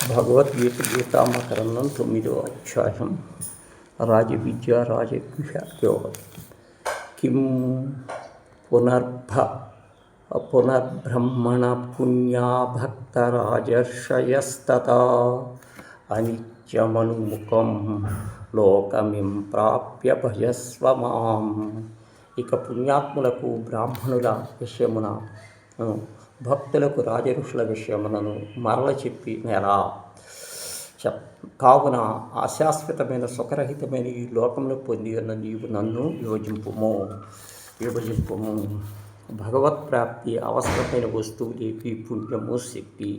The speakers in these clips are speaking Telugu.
భగవద్గీత గీతామకరణం 9వ అధ్యాయం రాజవిద్య రాజగుహ్యయోగం. కిం పునర్బ్రహ్మణ పుణ్యా భక్తరాజర్షయస్తతా అనిత్యమనుముఖం లోకమిం ప్రాప్య భజస్వ మాం. ఇక పుణ్యాత్ములకు బ్రాహ్మణుల విషయమున భక్తులకు రాజఋషుల విషయములను మరల చెప్పి నెలా కావున అశాశ్వతమైన సుఖరహితమైన ఈ లోకంలో పొంది ఉన్న నీవు నన్ను విభజింపుము. భగవత్ప్రాప్తి అవసరమైన వస్తువులేపి పుణ్యము శక్తి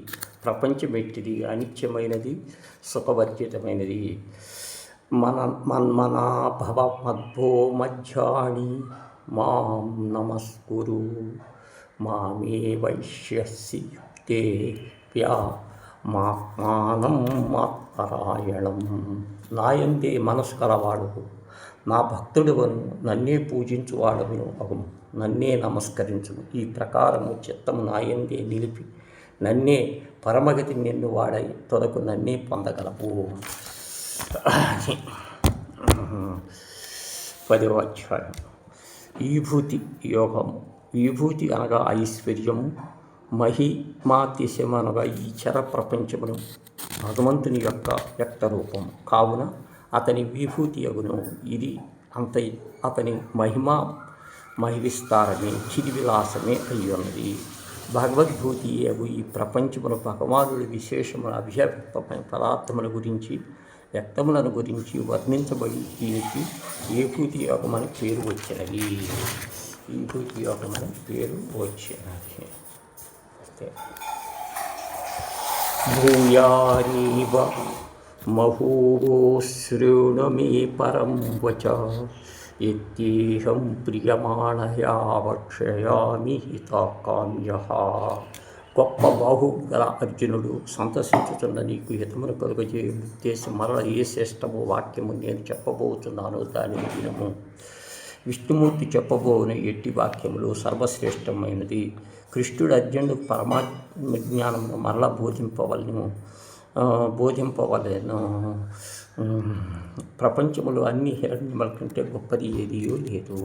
ప్రపంచమెట్టిది, అనిత్యమైనది, సుఖవర్జితమైనది. మన్మనా భవ మద్భో మధ్యాణి మాం నమస్కురు మామే వైశ్యసి తే మానం మాత్పరాయణం. నాయందే మనసు కలవాడు, నా భక్తుడువను, నన్నే పూజించువాడను అగుము, నన్నే నమస్కరించును. ఈ ప్రకారము చిత్తము నాయందే నిలిపి నన్నే పరమగతి నిన్ను వాడై తొదకు నన్నే పొందగలవు. 10వ అధ్యాయం విభూతి యోగము. విభూతి అనగా ఐశ్వర్యము, మహిమాతిశయం అనగా ఈ చర ప్రపంచమును భగవంతుని యొక్క వ్యక్త రూపము కావున అతని విభూతి అగును. ఇది అతని మహివిస్తారమే, చిరివిలాసమే అయ్యున్నది. భగవద్భూతి అగు ఈ ప్రపంచమును భగవానుడి విశేషముల అభివ్యక్తమైన పదార్థముల గురించి వ్యక్తములను గురించి వర్ణించబడి దీనికి విభూతి యోగమని పేరు వచ్చినది. విభూతి యోగమని పేరు వచ్చినది. భూయారీవ మహూవో శృణు మే పరం వచ యత్యేహం ప్రియమాణయా వక్ష్యామి హితకామ్యః. గొప్ప బాహు గల అర్జునుడు సంతసించుతున్న నీకు హితమును కలుగజే ఉద్దేశం మరల ఏ శ్రేష్టమో వాక్యము నేను చెప్పబోతున్నాను, దానిని వినుము. విష్ణుమూర్తి చెప్పబోని ఎట్టి వాక్యములు సర్వశ్రేష్టమైనది. కృష్ణుడు అర్జునుడు పరమాత్మ జ్ఞానమును మరలా బోధింపవలెను. ప్రపంచములో అన్ని హిరణ్యముల కంటే గొప్పది ఏదియో లేదు.